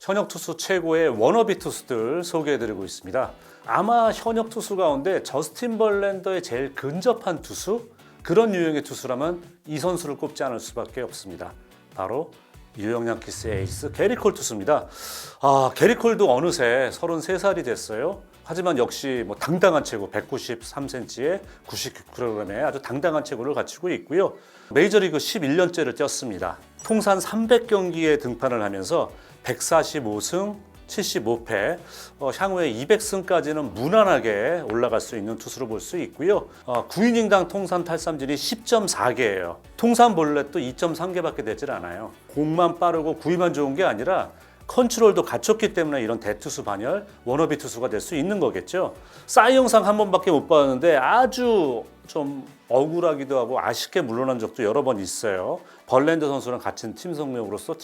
현역 투수 최고의 워너비 투수들 소개해드리고 있습니다. 아마 현역 투수 가운데 저스틴 벌랜더에 제일 근접한 투수? 그런 유형의 투수라면 이 선수를 꼽지 않을 수밖에 없습니다. 바로 뉴욕 양키스의 에이스 게리 콜 투수입니다. 게리 콜도 어느새 33살이 됐어요. 하지만 역시 당당한 체구 193cm에 99kg의 아주 당당한 체구를 갖추고 있고요. 메이저리그 11년째를 뛰었습니다. 통산 300경기에 등판을 하면서 145승 75패, 향후에 200승까지는 무난하게 올라갈 수 있는 투수로 볼 수 있고요. 9이닝당 통산 탈삼진이 10.4개예요. 통산 볼넷도 2.3개밖에 되질 않아요. 공만 빠르고 구위만 좋은 게 아니라 컨트롤도 갖췄기 때문에 이런 대투수 반열, 워너비 투수가 될 수 있는 거겠죠. 사이 영상 한 번밖에 못 봤는데 아주 좀 억울하기도 하고 아쉽게 물러난 적도 여러 번 있어요. 벌랜더 선수랑 같은 팀 성력으로서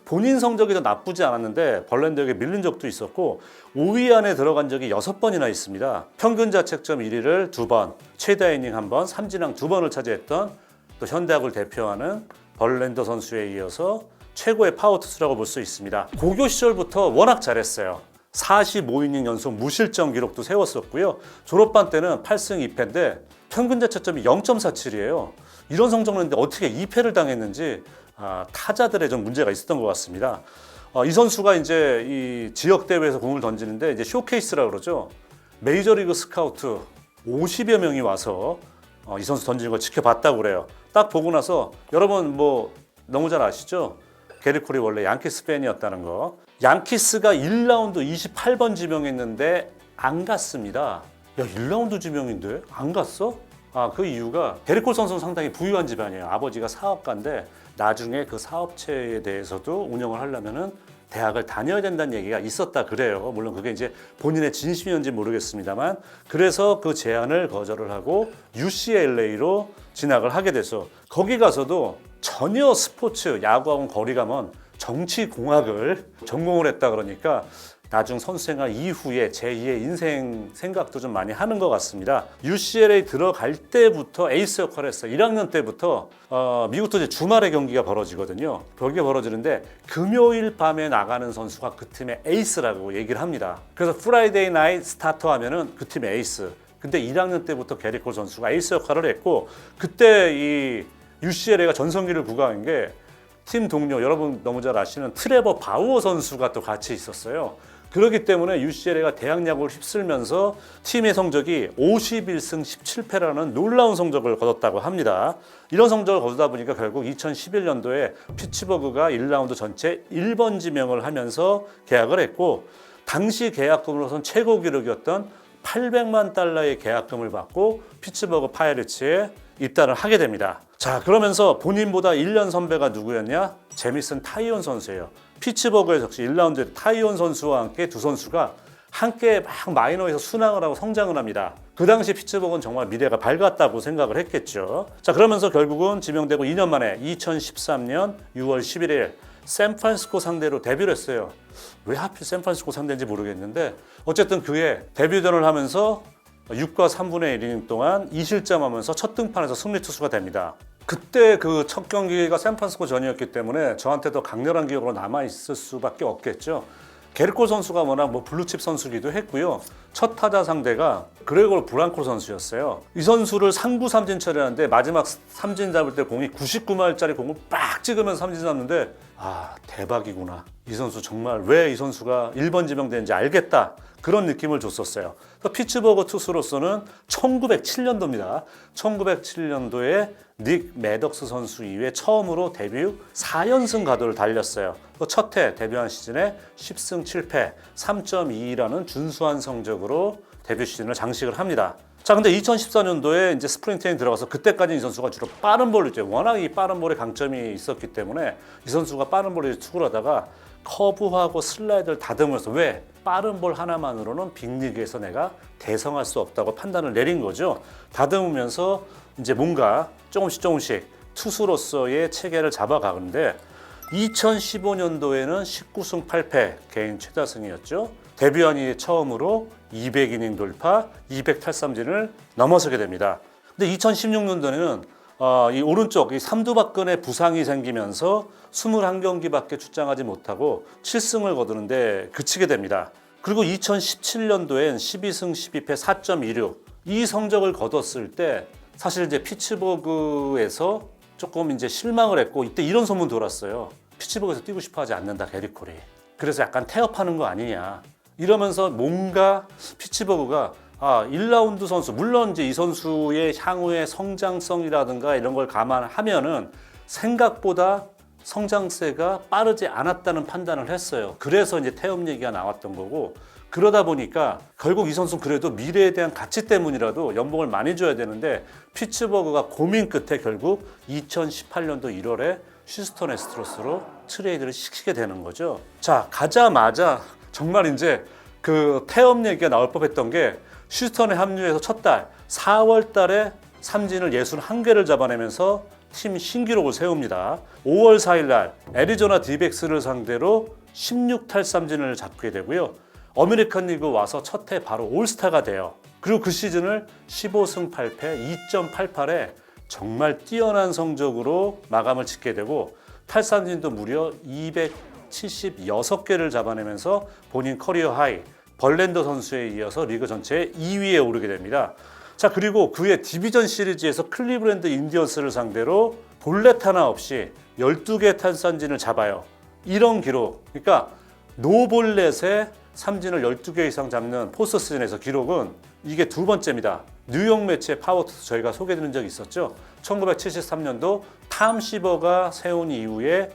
본인 성적이 더 나쁘지 않았는데 벌랜더에게 밀린 적도 있었고 5위 안에 들어간 적이 6번이나 있습니다. 평균 자책점 1위를 2번, 최다 이닝 1번, 삼진왕 2번을 차지했던 또 현대학을 대표하는 벌랜더 선수에 이어서 최고의 파워 투수라고 볼 수 있습니다. 고교 시절부터 워낙 잘했어요. 45이닝 연속 무실점 기록도 세웠었고요. 졸업반 때는 8승 2패인데 평균 자책점이 0.47이에요. 이런 성적 냈는데 어떻게 2패를 당했는지 타자들의 좀 문제가 있었던 것 같습니다. 이 선수가 이제 이 지역 대회에서 공을 던지는데 이제 쇼케이스라고 그러죠. 메이저리그 스카우트 50여 명이 와서 이 선수 던지는 걸 지켜봤다고 그래요. 딱 보고 나서 여러분 너무 잘 아시죠? 게리 콜이 원래 양키스 팬이었다는 거. 양키스가 1라운드 28번 지명했는데 안 갔습니다. 야, 1라운드 지명인데 안 갔어? 그 이유가 게리 콜 선수는 상당히 부유한 집안이에요. 아버지가 사업가인데 나중에 그 사업체에 대해서도 운영을 하려면은 대학을 다녀야 된다는 얘기가 있었다 그래요. 물론 그게 이제 본인의 진심이었는지 모르겠습니다만 그래서 그 제안을 거절을 하고 UCLA로 진학을 하게 돼서 거기 가서도 전혀 스포츠, 야구하고는 거리가 먼 정치공학을 전공을 했다 그러니까 나중 선수생활 이후에 제2의 인생 생각도 좀 많이 하는 것 같습니다. UCLA 들어갈 때부터 에이스 역할을 했어요. 1학년 때부터 미국도 이제 주말에 경기가 벌어지거든요. 경기가 벌어지는데 금요일 밤에 나가는 선수가 그 팀의 에이스라고 얘기를 합니다. 그래서 프라이데이 나잇 스타터 하면은 그 팀의 에이스. 근데 1학년 때부터 게리 콜 선수가 에이스 역할을 했고 그때 이 UCLA가 전성기를 구가한 게 팀 동료 여러분 너무 잘 아시는 트레버 바우어 선수가 또 같이 있었어요. 그렇기 때문에 UCLA가 대학 야구를 휩쓸면서 팀의 성적이 51승 17패라는 놀라운 성적을 거뒀다고 합니다. 이런 성적을 거두다 보니까 결국 2011년도에 피츠버그가 1라운드 전체 1번 지명을 하면서 계약을 했고 당시 계약금으로선 최고 기록이었던 800만 달러의 계약금을 받고 피츠버그 파이리츠에 입단을 하게 됩니다. 자, 그러면서 본인보다 1년 선배가 누구였냐? 제미슨 타이온 선수예요. 피츠버그에서 역시 1라운드에 타이온 선수와 함께 두 선수가 함께 막 마이너에서 순항을 하고 성장을 합니다. 그 당시 피츠버그는 정말 미래가 밝았다고 생각을 했겠죠. 자, 그러면서 결국은 지명되고 2년 만에 2013년 6월 11일 샌프란시스코 상대로 데뷔를 했어요. 왜 하필 샌프란시스코 상대인지 모르겠는데 어쨌든 그해 데뷔전을 하면서 6과 3분의 1이닝 동안 2실점하면서 첫 등판에서 승리 투수가 됩니다. 그때 그 첫 경기가 샌프란시스코 전이었기 때문에 저한테도 강렬한 기억으로 남아있을 수밖에 없겠죠. 게리 콜 선수가 워낙 블루칩 선수기도 했고요. 첫 타자 상대가 그레고르 브랑코 선수였어요. 이 선수를 상구 삼진 처리하는데 마지막 삼진 잡을 때 공이 99마일짜리 공을 빡 찍으면서 삼진 잡는데 대박이구나. 이 선수 정말 왜 이 선수가 1번 지명되는지 알겠다. 그런 느낌을 줬었어요. 그래서 피츠버그 투수로서는 1907년도입니다. 1907년도에 닉 매덕스 선수 이후에 처음으로 데뷔 4연승 가도를 달렸어요. 첫 해 데뷔한 시즌에 10승 7패 3.22라는 준수한 성적으로 데뷔 시즌을 장식을 합니다. 자, 근데 2014년도에 이제 스프링 트레이닝 들어가서 그때까지 이 선수가 주로 빠른 볼을 죠. 워낙 이 빠른 볼에 강점이 있었기 때문에 이 선수가 빠른 볼을 투구를 하다가 커브하고 슬라이드를 다듬으면서 왜? 빠른 볼 하나만으로는 빅리그에서 내가 대성할 수 없다고 판단을 내린 거죠. 다듬으면서 이제 뭔가 조금씩 투수로서의 체계를 잡아가는데 2015년도에는 19승 8패 개인 최다승이었죠. 데뷔한 이후 처음으로 200이닝 돌파, 200탈삼진을 넘어서게 됩니다. 근데 2016년도에는 이 오른쪽 이 삼두박근에 부상이 생기면서 21경기밖에 출장하지 못하고 7승을 거두는데 그치게 됩니다. 그리고 2017년도엔 12승 12패 4.26 이 성적을 거뒀을 때 사실 이제 피츠버그에서 조금 이제 실망을 했고 이때 이런 소문 돌았어요. 피츠버그에서 뛰고 싶어 하지 않는다, 게리 콜이. 그래서 약간 태업하는 거 아니냐. 이러면서 뭔가 피츠버그가 1라운드 선수, 물론 이제 이 선수의 향후의 성장성이라든가 이런 걸 감안하면은 생각보다 성장세가 빠르지 않았다는 판단을 했어요. 그래서 이제 태업 얘기가 나왔던 거고, 그러다 보니까 결국 이 선수는 그래도 미래에 대한 가치 때문이라도 연봉을 많이 줘야 되는데 피츠버그가 고민 끝에 결국 2018년도 1월에 휴스턴 애스트로스로 트레이드를 시키게 되는 거죠. 자, 가자마자 정말 이제 그 태업 얘기가 나올 법했던 게 휴스턴에 합류해서 첫 달 4월 달에 삼진을 61개를 잡아내면서 팀 신기록을 세웁니다. 5월 4일 날 애리조나 디백스를 상대로 16탈삼진을 잡게 되고요. 아메리칸 리그 와서 첫 해 바로 올스타가 돼요. 그리고 그 시즌을 15승 8패 2.88에 정말 뛰어난 성적으로 마감을 짓게 되고 탈삼진도 무려 276개를 잡아내면서 본인 커리어 하이 벌랜더 선수에 이어서 리그 전체 2위에 오르게 됩니다. 자, 그리고 그의 디비전 시리즈에서 클리브랜드 인디언스를 상대로 볼넷 하나 없이 12개 탈삼진을 잡아요. 이런 기록, 그러니까 노볼넷에 삼진을 12개 이상 잡는 포스트 시즌에서 기록은 이게 두 번째입니다. 뉴욕 매치의 파워투스 저희가 소개해드린 적이 있었죠. 1973년도 탐 시버가 세운 이후에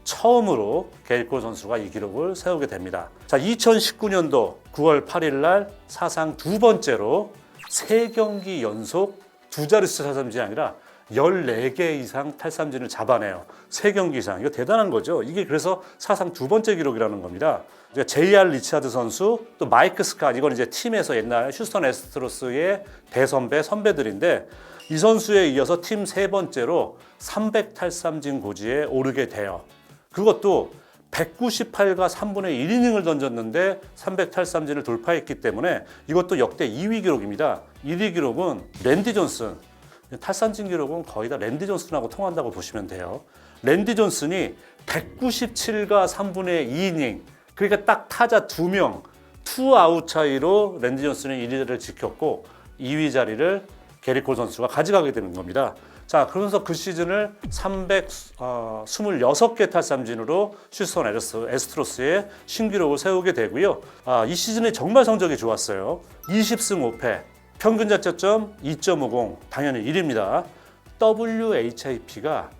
처음으로 게리 콜 선수가 이 기록을 세우게 됩니다. 자, 2019년도 9월 8일 날 사상 두 번째로 3경기 연속 두 자릿수 탈삼진이 아니라 14개 이상 탈삼진을 잡아내요. 3경기 이상. 이거 대단한 거죠. 이게 그래서 사상 두 번째 기록이라는 겁니다. JR 리차드 선수, 또 마이크 스캇, 이건 이제 팀에서 옛날 휴스턴 애스트로스의 선배들인데 이 선수에 이어서 팀 세 번째로 300탈삼진 고지에 오르게 돼요. 그것도 198과 3분의 1이닝을 던졌는데 300탈삼진을 돌파했기 때문에 이것도 역대 2위 기록입니다. 1위 기록은 랜디 존슨. 탈삼진 기록은 거의 다 랜디 존슨하고 통한다고 보시면 돼요. 랜디 존슨이 197과 3분의 2이닝, 그러니까 딱 타자 2명, 투아웃 차이로 랜디 존슨이 1위를 지켰고 2위 자리를 게리 콜 선수가 가져가게 되는 겁니다. 자, 그러면서 그 시즌을 326개 탈삼진으로 휴스턴 애스트로스의 신기록을 세우게 되고요. 이 시즌에 정말 성적이 좋았어요. 20승 5패, 평균 자책점 2.50, 당연히 1위입니다. WHIP가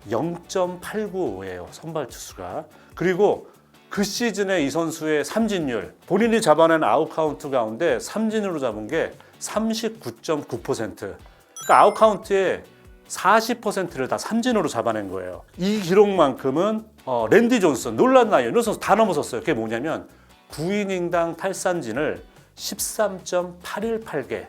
0.895예요, 선발 투수가. 그리고 그 시즌에 이 선수의 삼진율, 본인이 잡아낸 아웃 카운트 가운데 삼진으로 잡은 게 39.9%. 그러니까 아웃 카운트의 40%를 다 삼진으로 잡아낸 거예요. 이 기록만큼은 랜디 존슨, 놀랐나요? 이런 선수 다 넘어섰어요. 그게 뭐냐면 9이닝당 탈삼진을 13.818개.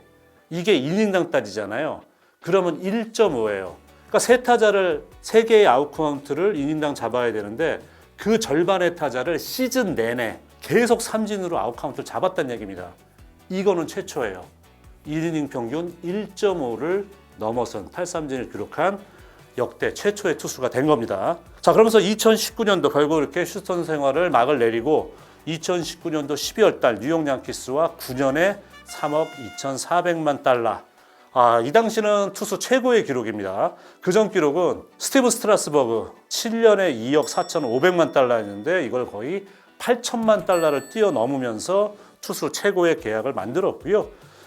이게 이닝당 따지잖아요. 그러면 1.5예요. 그러니까 세 타자를 3개의 아웃 카운트를 이닝당 잡아야 되는데 그 절반의 타자를 시즌 내내 계속 삼진으로 아웃 카운트를 잡았다는 얘기입니다. 이거는 최초예요. 1이닝 평균 1.5를 넘어선 탈삼진을 기록한 역대 최초의 투수가 된 겁니다. 자, 그러면서 2019년도 결국 이렇게 휴스턴 생활을 막을 내리고 2019년도 12월 달 뉴욕 양키스와 9년에 3억 2,400만 달러. 이 당시는 투수 최고의 기록입니다. 그전 기록은 스티브 스트라스버그 7년에 2억 4,500만 달러였는데 이걸 거의 8천만 달러를 뛰어넘으면서 투수 최고의 계약을 만들었고요.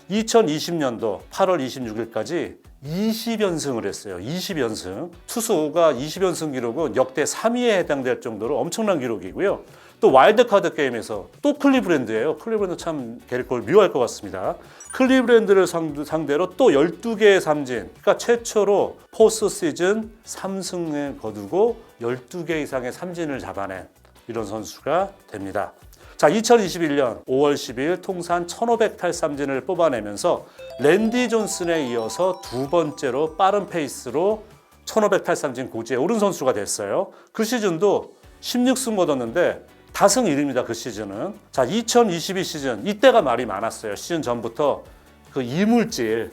2020년도 8월 26일까지 20연승을 했어요. 20연승. 투수가 20연승 기록은 역대 3위에 해당될 정도로 엄청난 기록이고요. 또 와일드카드 게임에서 또 클리브랜드예요. 클리브랜드 참 게리 콜 미워할 것 같습니다. 클리브랜드를 상대로 또 12개의 삼진. 그러니까 최초로 포스트 시즌 3승을 거두고 12개 이상의 삼진을 잡아낸 이런 선수가 됩니다. 자, 2021년 5월 10일 통산 1,500탈삼진을 뽑아내면서 랜디 존슨에 이어서 두 번째로 빠른 페이스로 1,500탈삼진 고지에 오른 선수가 됐어요. 그 시즌도 16승 거뒀는데 다승 1위입니다. 그 시즌은. 자, 2022 시즌 이때가 말이 많았어요. 시즌 전부터 그 이물질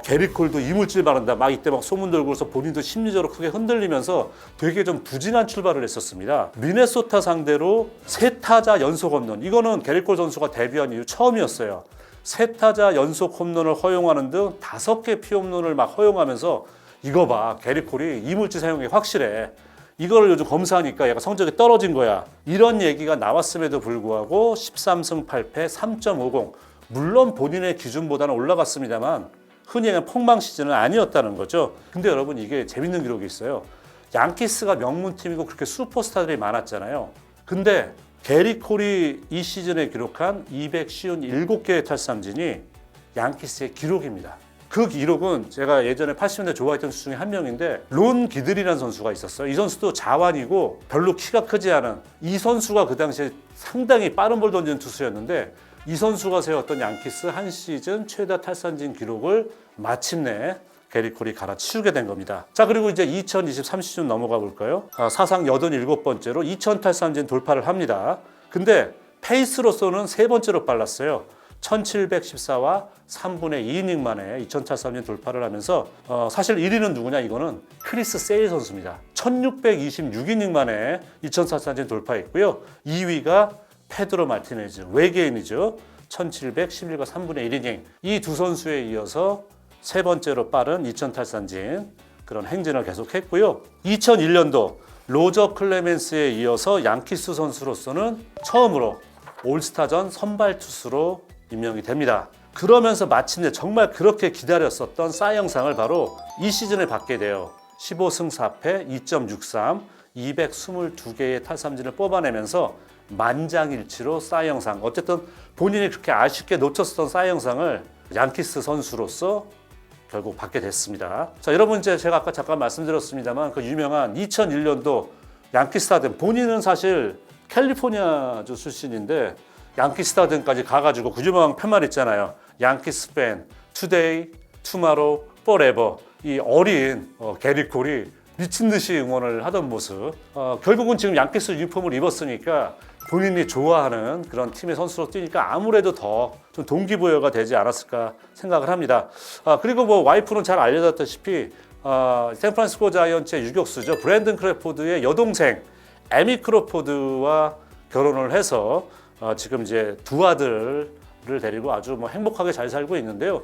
게리콜도 이물질 바른다. 막 이때 막 소문 돌고서 본인도 심리적으로 크게 흔들리면서 되게 좀 부진한 출발을 했었습니다. 미네소타 상대로 3타자 연속 홈런. 이거는 게리콜 선수가 데뷔한 이후 처음이었어요. 3타자 연속 홈런을 허용하는 등 5개 피홈런을 막 허용하면서 이거 봐. 게리콜이 이물질 사용이 확실해. 이거를 요즘 검사하니까 얘가 성적이 떨어진 거야. 이런 얘기가 나왔음에도 불구하고 13승 8패 3.50. 물론 본인의 기준보다는 올라갔습니다만 흔히 얘기하는 폭망 시즌은 아니었다는 거죠. 근데 여러분 이게 재밌는 기록이 있어요. 양키스가 명문팀이고 그렇게 슈퍼스타들이 많았잖아요. 근데 게리 콜이 이 시즌에 기록한 257개의 탈삼진이 양키스의 기록입니다. 그 기록은 제가 예전에 80년대 좋아했던 선수 중에 한 명인데 론 기들이라는 선수가 있었어요. 이 선수도 자완이고 별로 키가 크지 않은 이 선수가 그 당시에 상당히 빠른 볼 던지는 투수였는데 이 선수가 세웠던 양키스 한 시즌 최다 탈삼진 기록을 마침내 게리 콜이 갈아치우게 된 겁니다. 자, 그리고 이제 2023 시즌 넘어가 볼까요? 사상 87번째로 2000 탈삼진 돌파를 합니다. 근데 페이스로서는 3번째로 빨랐어요. 1714와 3분의 2이닝 만에 2000 탈삼진 돌파를 하면서 사실 1위는 누구냐 이거는 크리스 세일 선수입니다. 1626이닝 만에 2000 탈삼진 돌파했고요. 2위가 페드로 마티네즈 외계인이죠. 1711과 3분의 1이닝. 이 두 선수에 이어서 3번째로 빠른 2000 탈삼진 그런 행진을 계속했고요. 2001년도 로저 클레멘스에 이어서 양키스 선수로서는 처음으로 올스타전 선발 투수로 임명이 됩니다. 그러면서 마침내 정말 그렇게 기다렸었던 싸이영상을 바로 이 시즌에 받게 돼요. 15승 4패 2.63 222개의 탈삼진을 뽑아내면서 만장일치로 싸이영상, 어쨌든 본인이 그렇게 아쉽게 놓쳤던 싸이영상을 양키스 선수로서 결국 받게 됐습니다. 자, 여러분 이제 제가 아까 잠깐 말씀드렸습니다만 그 유명한 2001년도 양키스타든 본인은 사실 캘리포니아주 출신인데 양키스타든까지 가가지고 그 유명한 팻말 있잖아요. 양키스 팬, 투데이, 투마로우, 포레버. 이 어린 게리 콜이 미친 듯이 응원을 하던 모습. 결국은 지금 양키스 유니폼을 입었으니까 본인이 좋아하는 그런 팀의 선수로 뛰니까 아무래도 더 좀 동기부여가 되지 않았을까 생각을 합니다. 그리고 뭐 와이프는 잘 알려졌다시피 샌프란시스코 자이언츠의 유격수죠. 브랜든 크래포드의 여동생 에미 크로포드와 결혼을 해서 지금 이제 두 아들을 데리고 아주 뭐 행복하게 잘 살고 있는데요.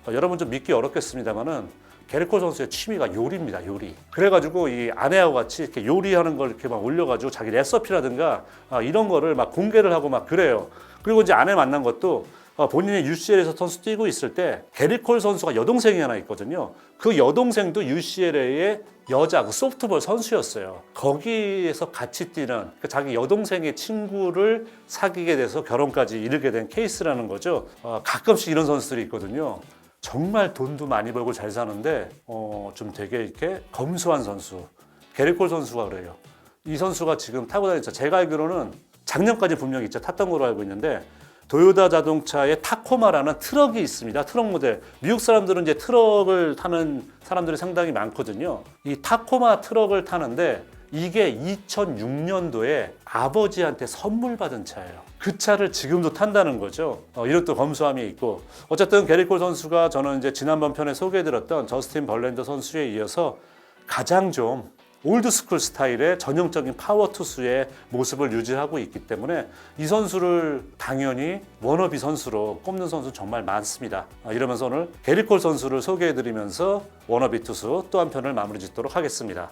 여러분 좀 믿기 어렵겠습니다만은 게리 콜 선수의 취미가 요리입니다. 요리. 그래가지고 이 아내하고 같이 이렇게 요리하는 걸 이렇게 막 올려가지고 자기 레시피라든가 이런 거를 막 공개를 하고 막 그래요. 그리고 이제 아내 만난 것도 본인이 UCL에서 선수 뛰고 있을 때 게리 콜 선수가 여동생이 하나 있거든요. 그 여동생도 UCLA의 여자 그 소프트볼 선수였어요. 거기에서 같이 뛰는 자기 여동생의 친구를 사귀게 돼서 결혼까지 이르게 된 케이스라는 거죠. 가끔씩 이런 선수들이 있거든요. 정말 돈도 많이 벌고 잘 사는데 좀 되게 이렇게 검소한 선수. 게리 콜 선수가 그래요. 이 선수가 지금 타고 다니죠. 제가 알기로는 작년까지 분명히 있죠. 탔던 걸로 알고 있는데 도요타 자동차의 타코마라는 트럭이 있습니다. 트럭 모델. 미국 사람들은 이제 트럭을 타는 사람들이 상당히 많거든요. 이 타코마 트럭을 타는데 이게 2006년도에 아버지한테 선물 받은 차예요. 그 차를 지금도 탄다는 거죠. 이런 또 검소함이 있고. 어쨌든 게리 콜 선수가 저는 이제 지난번 편에 소개해드렸던 저스틴 벌랜더 선수에 이어서 가장 좀 올드스쿨 스타일의 전형적인 파워 투수의 모습을 유지하고 있기 때문에 이 선수를 당연히 워너비 선수로 꼽는 선수 정말 많습니다. 이러면서 오늘 게리 콜 선수를 소개해드리면서 워너비 투수 또 한 편을 마무리 짓도록 하겠습니다.